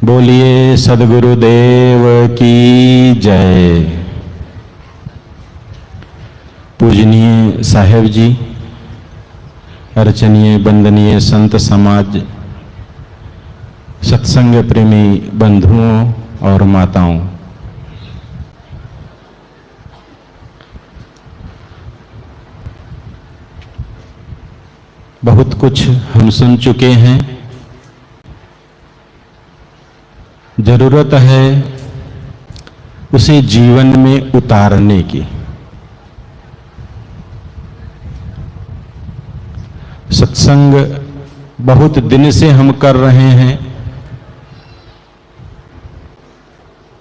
बोलिए सद्गुरुदेव की जय। पूजनीय साहेब जी, अर्चनीय वंदनीय संत समाज, सत्संग प्रेमी बंधुओं और माताओं, बहुत कुछ हम सुन चुके हैं। जरूरत है उसे जीवन में उतारने की। सत्संग बहुत दिन से हम कर रहे हैं।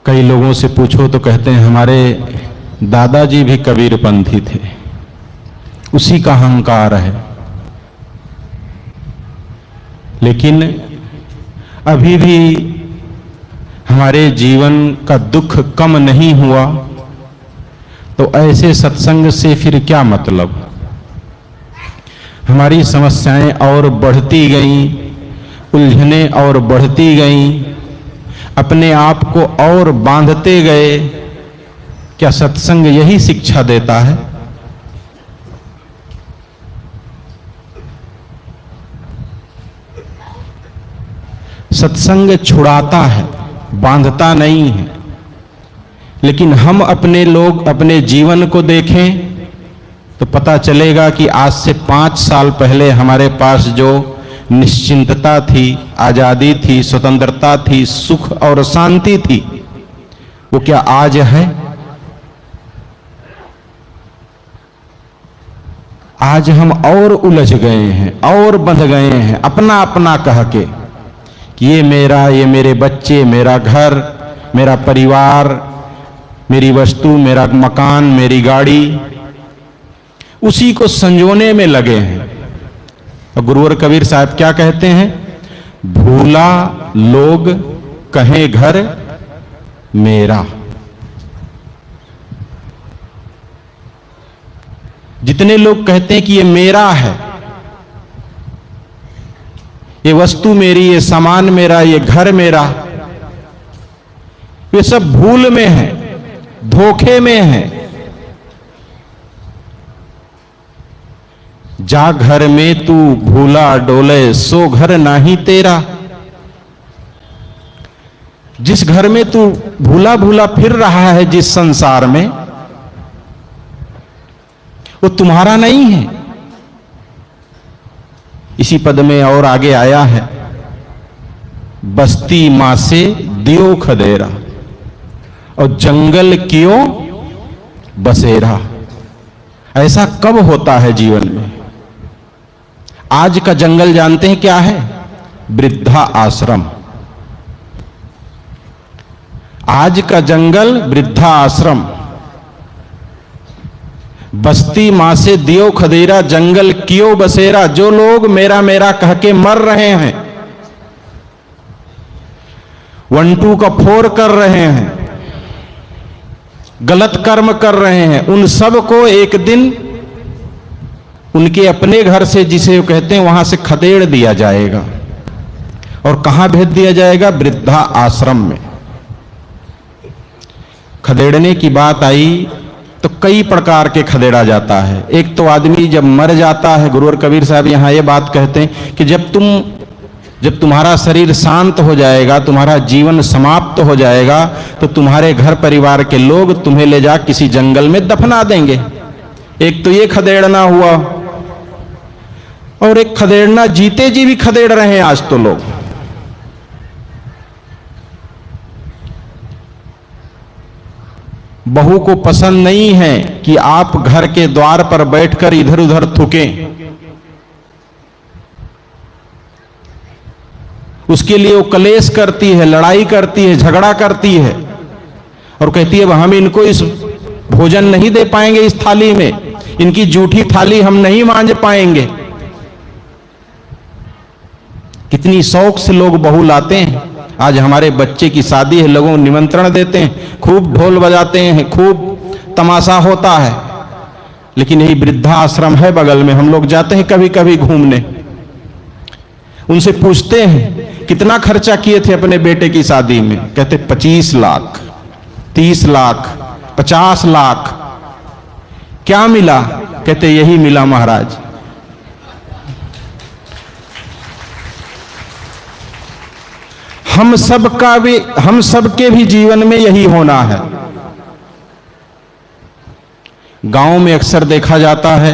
कई लोगों से पूछो तो कहते हैं हमारे दादाजी भी कबीरपंथी थे, उसी का अहंकार है। लेकिन अभी भी हमारे जीवन का दुख कम नहीं हुआ, तो ऐसे सत्संग से फिर क्या मतलब। हमारी समस्याएं और बढ़ती गईं, उलझनें और बढ़ती गईं, अपने आप को और बांधते गए। क्या सत्संग यही शिक्षा देता है? सत्संग छुड़ाता है, बांधता नहीं है। लेकिन हम अपने लोग अपने जीवन को देखें तो पता चलेगा कि आज से 5 साल पहले हमारे पास जो निश्चिंतता थी, आजादी थी, स्वतंत्रता थी, सुख और शांति थी, वो क्या आज है? आज हम और उलझ गए हैं और बंध गए हैं, अपना अपना कह के कि ये मेरा, ये मेरे बच्चे, मेरा घर, मेरा परिवार, मेरी वस्तु, मेरा मकान, मेरी गाड़ी, उसी को संजोने में लगे हैं। और गुरुवर कबीर साहब क्या कहते हैं? भूला लोग कहें घर मेरा। जितने लोग कहते हैं कि ये मेरा है, ये वस्तु मेरी, ये सामान मेरा, ये घर मेरा, ये सब भूल में है, धोखे में है। जा घर में तू भूला डोले, सो घर नाही तेरा। जिस घर में तू भूला भूला फिर रहा है, जिस संसार में, वो तुम्हारा नहीं है। इसी पद में और आगे आया है, बस्ती मां से दियो खदेरा और जंगल क्यों बसेरा। ऐसा कब होता है जीवन में? आज का जंगल जानते हैं क्या है? वृद्धा आश्रम। आज का जंगल वृद्धा आश्रम। बस्ती मां से दियो खदेरा, जंगल क्यों बसेरा। जो लोग मेरा मेरा कह के मर रहे हैं, 1-2 का 4 कर रहे हैं, गलत कर्म कर रहे हैं, उन सब को एक दिन उनके अपने घर से, जिसे वो कहते हैं, वहां से खदेड़ दिया जाएगा। और कहां भेज दिया जाएगा? वृद्धा आश्रम में। खदेड़ने की बात आई तो कई प्रकार के खदेड़ा जाता है। एक तो आदमी जब मर जाता है, गुरुवर कबीर साहब यहां ये बात कहते हैं कि जब तुम्हारा शरीर शांत हो जाएगा, तुम्हारा जीवन समाप्त हो जाएगा, तो तुम्हारे घर परिवार के लोग तुम्हें ले जा किसी जंगल में दफना देंगे। एक तो ये खदेड़ना हुआ, और एक खदेड़ना जीते जी भी खदेड़ रहे हैं आज तो लोग। बहू को पसंद नहीं है कि आप घर के द्वार पर बैठकर इधर उधर थूकें। उसके लिए वो कलेश करती है, लड़ाई करती है, झगड़ा करती है, और कहती है हम इनको इस भोजन नहीं दे पाएंगे, इस थाली में इनकी जूठी थाली हम नहीं मांझ पाएंगे। कितनी शौक से लोग बहू लाते हैं। आज हमारे बच्चे की शादी है, लोगों को निमंत्रण देते हैं, खूब ढोल बजाते हैं, खूब तमाशा होता है। लेकिन यही वृद्धा आश्रम है बगल में, हम लोग जाते हैं कभी कभी घूमने। उनसे पूछते हैं कितना खर्चा किए थे अपने बेटे की शादी में? कहते 25 लाख, 30 लाख, 50 लाख। क्या मिला? कहते यही मिला महाराज। हम सबके भी जीवन में यही होना है। गांव में अक्सर देखा जाता है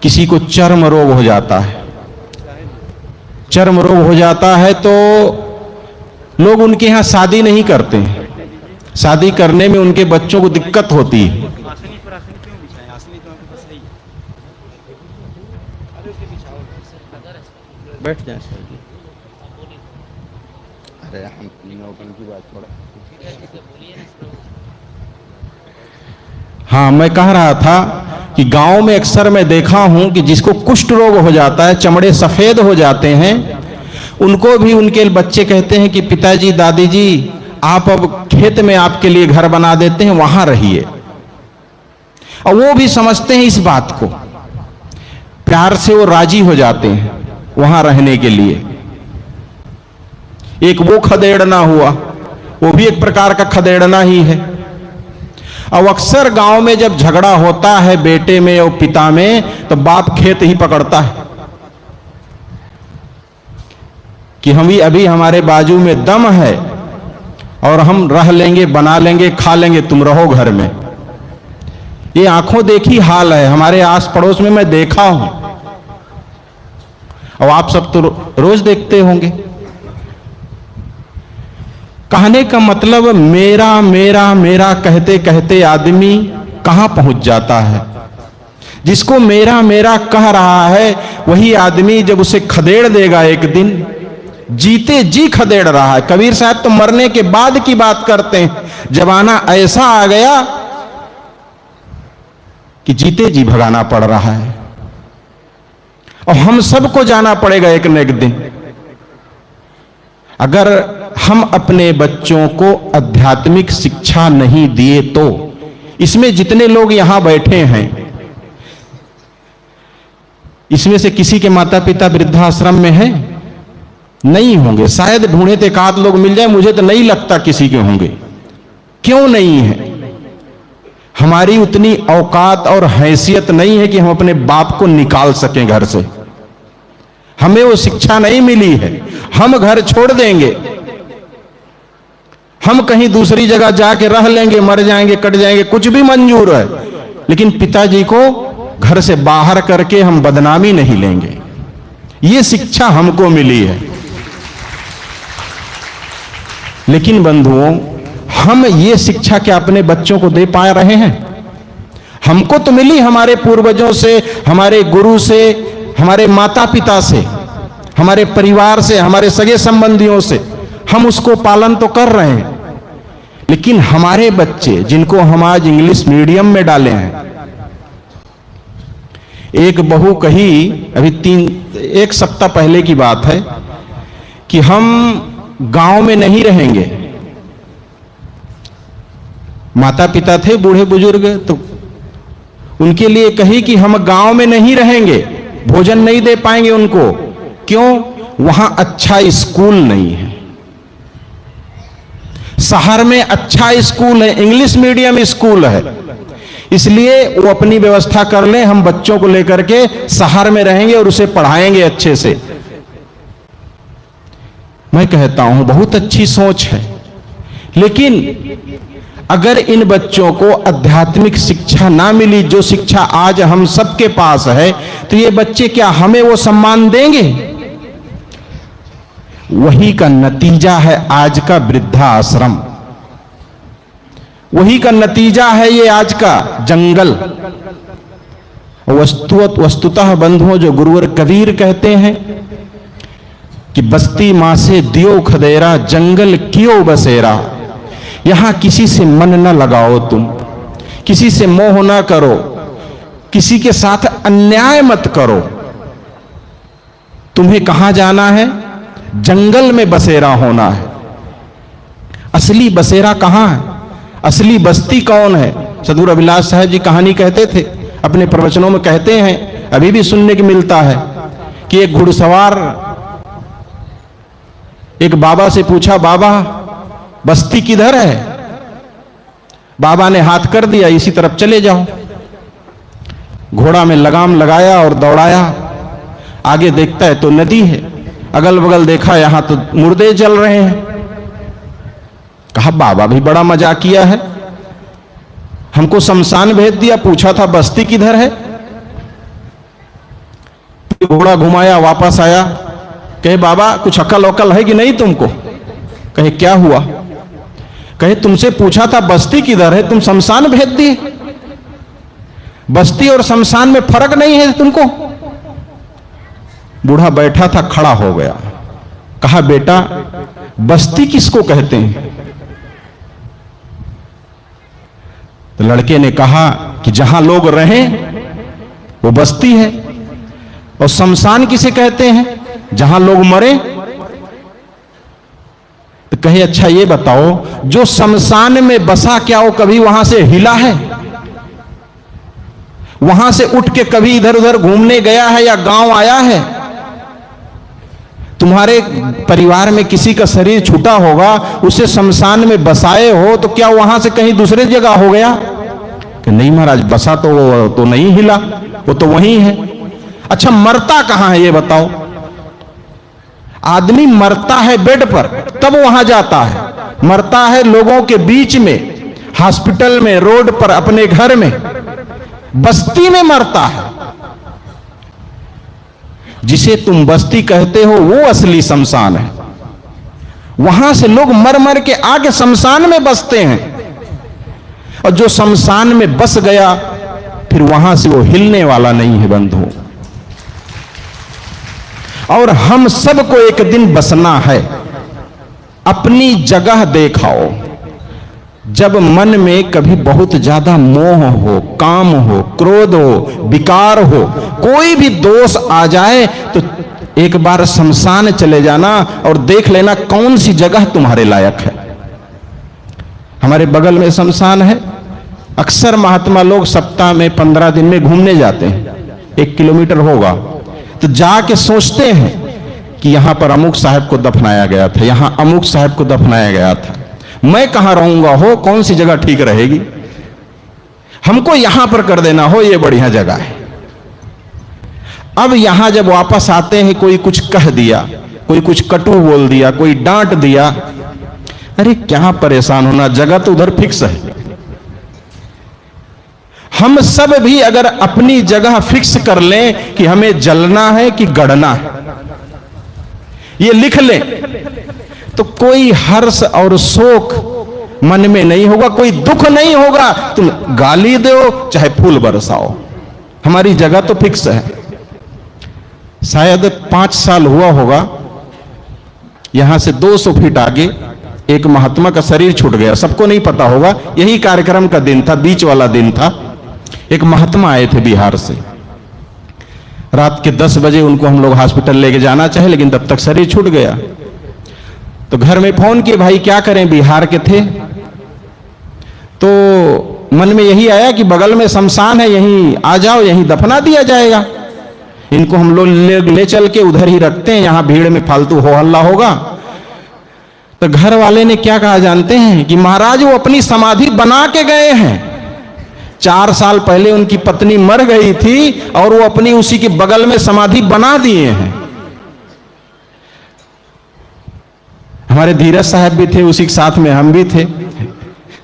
किसी को चर्म रोग हो जाता है। चर्म रोग हो जाता है तो लोग उनके यहां शादी नहीं करते हैं। शादी करने में उनके बच्चों को दिक्कत होती है। बैठ जाए सर जी। अरे हम की बात थोड़ा। हाँ, मैं कह रहा था कि गांव में अक्सर मैं देखा हूं कि जिसको कुष्ठ रोग हो जाता है, चमड़े सफेद हो जाते हैं, उनको भी उनके बच्चे कहते हैं कि पिताजी दादी जी आप अब खेत में आपके लिए घर बना देते हैं, वहां रहिए। और वो भी समझते हैं इस बात को, प्यार से वो राजी हो जाते हैं वहां रहने के लिए। एक वो खदेड़ना हुआ, वो भी एक प्रकार का खदेड़ना ही है। अब अक्सर गांव में जब झगड़ा होता है बेटे में और पिता में, तो बाप खेत ही पकड़ता है कि हम ही अभी हमारे बाजू में दम है और हम रह लेंगे, बना लेंगे, खा लेंगे, तुम रहो घर में। ये आंखों देखी हाल है, हमारे आस पड़ोस में मैं देखा हूं और आप सब तो रोज देखते होंगे। कहने का मतलब मेरा मेरा मेरा कहते कहते आदमी कहां पहुंच जाता है। जिसको मेरा मेरा कह रहा है वही आदमी जब उसे खदेड़ देगा एक दिन, जीते जी खदेड़ रहा है। कबीर साहब तो मरने के बाद की बात करते हैं, जमाना ऐसा आ गया कि जीते जी भगाना पड़ रहा है और हम सबको जाना पड़ेगा एक न एक दिन। अगर हम अपने बच्चों को आध्यात्मिक शिक्षा नहीं दिए तो, इसमें जितने लोग यहां बैठे हैं, इसमें से किसी के माता पिता वृद्धाश्रम में हैं? नहीं होंगे। शायद ढूंढे तो एक आध लोग मिल जाए, मुझे तो नहीं लगता किसी के होंगे। क्यों नहीं है? हमारी उतनी औकात और हैसियत नहीं है कि हम अपने बाप को निकाल सकें घर से। हमें वो शिक्षा नहीं मिली है। हम घर छोड़ देंगे, हम कहीं दूसरी जगह जाके रह लेंगे, मर जाएंगे, कट जाएंगे, कुछ भी मंजूर है, लेकिन पिताजी को घर से बाहर करके हम बदनामी नहीं लेंगे। ये शिक्षा हमको मिली है। लेकिन बंधुओं, हम ये शिक्षा क्या अपने बच्चों को दे पा रहे हैं? हमको तो मिली हमारे पूर्वजों से, हमारे गुरु से, हमारे माता पिता से, हमारे परिवार से, हमारे सगे संबंधियों से। हम उसको पालन तो कर रहे हैं, लेकिन हमारे बच्चे जिनको हम आज इंग्लिश मीडियम में डाले हैं, एक बहू कही अभी एक सप्ताह पहले की बात है कि हम गांव में नहीं रहेंगे। माता पिता थे बूढ़े बुजुर्ग, तो उनके लिए कही कि हम गांव में नहीं रहेंगे, भोजन नहीं दे पाएंगे उनको। क्यों? वहां अच्छा स्कूल नहीं है। शहर में अच्छा स्कूल है, इंग्लिश मीडियम स्कूल है, इसलिए वो अपनी व्यवस्था कर ले, हम बच्चों को लेकर के शहर में रहेंगे और उसे पढ़ाएंगे अच्छे से। मैं कहता हूं बहुत अच्छी सोच है, लेकिन अगर इन बच्चों को आध्यात्मिक शिक्षा ना मिली, जो शिक्षा आज हम सबके पास है, तो ये बच्चे क्या हमें वो सम्मान देंगे? वही का नतीजा है आज का वृद्धाश्रम, वही का नतीजा है ये आज का जंगल। वस्तुतः बंधुओं, जो गुरुवर कबीर कहते हैं कि बस्ती मां से दियो खदेरा, जंगल कियो बसेरा। यहां किसी से मन न लगाओ, तुम किसी से मोह न करो, किसी के साथ अन्याय मत करो। तुम्हें कहां जाना है? जंगल में बसेरा होना है। असली बसेरा कहां है? असली बस्ती कौन है? सदगुरु अभिलाष साहब जी कहानी कहते थे, अपने प्रवचनों में कहते हैं, अभी भी सुनने को मिलता है कि एक घुड़सवार एक बाबा से पूछा, बाबा बस्ती किधर है? बाबा ने हाथ कर दिया, इसी तरफ चले जाओ। घोड़ा में लगाम लगाया और दौड़ाया। आगे देखता है तो नदी है, अगल बगल देखा यहां तो मुर्दे जल रहे हैं। कहा बाबा भी बड़ा मजाक किया है, हमको शमशान भेज दिया, पूछा था बस्ती किधर है। घोड़ा घुमाया, वापस आया, कहे बाबा कुछ अकल वकल है कि नहीं तुमको? कहे क्या हुआ? कहे तुमसे पूछा था बस्ती किधर है, तुम शमशान भेज दिए। बस्ती और शमशान में फर्क नहीं है तुमको? बूढ़ा बैठा था, खड़ा हो गया, कहा बेटा बस्ती किसको कहते हैं? तो लड़के ने कहा कि जहां लोग रहें वो बस्ती है, और शमशान किसे कहते हैं? जहां लोग मरे। तो कहे अच्छा ये बताओ, जो शमशान में बसा क्या वो कभी वहां से हिला है? वहां से उठ के कभी इधर उधर घूमने गया है या गांव आया है? तुम्हारे परिवार में किसी का शरीर छूटा होगा, उसे शमशान में बसाए हो, तो क्या वहां से कहीं दूसरे जगह हो गया? कि नहीं महाराज, बसा तो नहीं हिला, वो तो वहीं है। अच्छा मरता कहां है ये बताओ? आदमी मरता है बेड पर, तब वहां जाता है। मरता है लोगों के बीच में, हॉस्पिटल में, रोड पर, अपने घर में। बस्ती में मरता है। जिसे तुम बस्ती कहते हो वो असली शमशान है। वहां से लोग मर मर के आके शमशान में बसते हैं, और जो शमशान में बस गया फिर वहां से वो हिलने वाला नहीं है बंधु। और हम सबको एक दिन बसना है। अपनी जगह देखाओ। जब मन में कभी बहुत ज्यादा मोह हो, काम हो, क्रोध हो, विकार हो, कोई भी दोष आ जाए तो एक बार शमशान चले जाना और देख लेना कौन सी जगह तुम्हारे लायक है। हमारे बगल में शमशान है। अक्सर महात्मा लोग सप्ताह में 15 दिन में घूमने जाते हैं, 1 किलोमीटर होगा, तो जाके सोचते हैं कि यहां पर अमुक साहब को दफनाया गया था, यहां अमुक साहब को दफनाया गया था, मैं कहां रहूंगा हो, कौन सी जगह ठीक रहेगी, हमको यहां पर कर देना हो, ये बढ़िया जगह है। अब यहां जब वापस आते हैं, कोई कुछ कह दिया, कोई कुछ कटु बोल दिया, कोई डांट दिया, अरे क्या परेशान होना, जगह तो उधर फिक्स है। हम सब भी अगर अपनी जगह फिक्स कर लें कि हमें जलना है कि गड़ना है, ये लिख लें, तो कोई हर्ष और शोक मन में नहीं होगा, कोई दुख नहीं होगा। तुम गाली दो चाहे फूल बरसाओ, हमारी जगह तो फिक्स है। शायद 5 साल हुआ होगा, यहां से 200 फीट आगे एक महात्मा का शरीर छूट गया। सबको नहीं पता होगा, यही कार्यक्रम का दिन था, बीच वाला दिन था। एक महात्मा आए थे बिहार से, रात के 10 बजे उनको हम लोग हॉस्पिटल लेके जाना चाहे, लेकिन तब तक शरीर छूट गया। तो घर में फोन किए, भाई क्या करें, बिहार के थे, तो मन में यही आया कि बगल में शमशान है, यहीं आ जाओ, यहीं दफना दिया जाएगा। इनको हम लोग ले चल के उधर ही रखते हैं, यहां भीड़ में फालतू हो हल्ला होगा। तो घर वाले ने क्या कहा जानते हैं कि महाराज वो अपनी समाधि बना के गए हैं। 4 साल पहले उनकी पत्नी मर गई थी और वो अपनी उसी के बगल में समाधि बना दिए हैं। हमारे धीरज साहब भी थे, उसी के साथ में हम भी थे।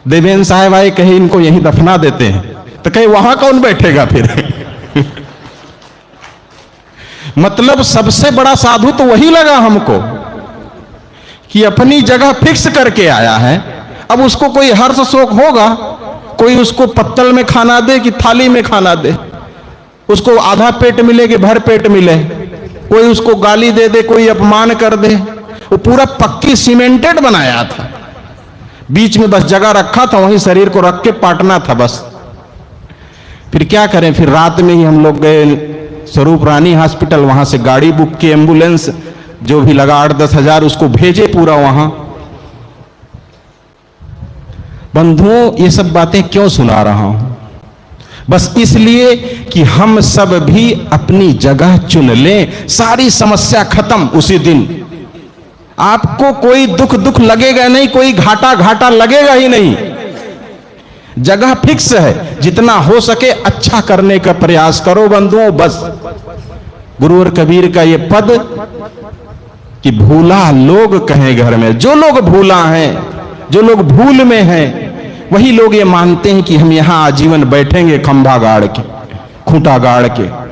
देवेंद्र साहब आए, कहे इनको यहीं दफना देते हैं, तो कहे वहां कौन बैठेगा फिर। मतलब सबसे बड़ा साधु तो वही लगा हमको कि अपनी जगह फिक्स करके आया है। अब उसको कोई हर्ष शोक होगा, कोई उसको पत्तल में खाना दे कि थाली में खाना दे, उसको आधा पेट मिले कि भर पेट मिले, कोई उसको गाली दे दे, कोई अपमान कर दे। वो पूरा पक्की सीमेंटेड बनाया था, बीच में बस जगह रखा था, वहीं शरीर को रख के पाटना था बस। फिर क्या करें, फिर रात में ही हम लोग गए स्वरूप रानी हॉस्पिटल, वहां से गाड़ी बुक की, एम्बुलेंस जो भी लगा 8-10 हजार, उसको भेजे पूरा वहां। बंधुओं, ये सब बातें क्यों सुना रहा हूं? बस इसलिए कि हम सब भी अपनी जगह चुन लें, सारी समस्या खत्म उसी दिन। आपको कोई दुख लगेगा नहीं, कोई घाटा लगेगा ही नहीं। जगह फिक्स है, जितना हो सके अच्छा करने का प्रयास करो बंधुओं। बस गुरुवर कबीर का ये पद कि भूला लोग कहें घर में, जो लोग भूला हैं, जो लोग भूल में हैं, वही लोग ये मानते हैं कि हम यहां आजीवन बैठेंगे खंभा गाड़ के, खूंटा गाड़ के।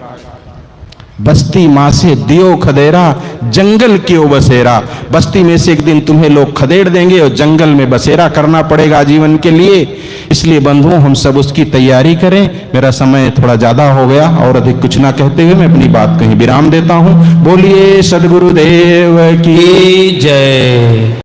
बस्ती मां से दियो खदेरा, जंगल क्यों बसेरा। बस्ती में से एक दिन तुम्हें लोग खदेड़ देंगे और जंगल में बसेरा करना पड़ेगा जीवन के लिए। इसलिए बंधुओं हम सब उसकी तैयारी करें। मेरा समय थोड़ा ज्यादा हो गया और अधिक कुछ ना कहते हुए मैं अपनी बात कहीं विराम देता हूं। बोलिए सद्गुरुदेव की जय।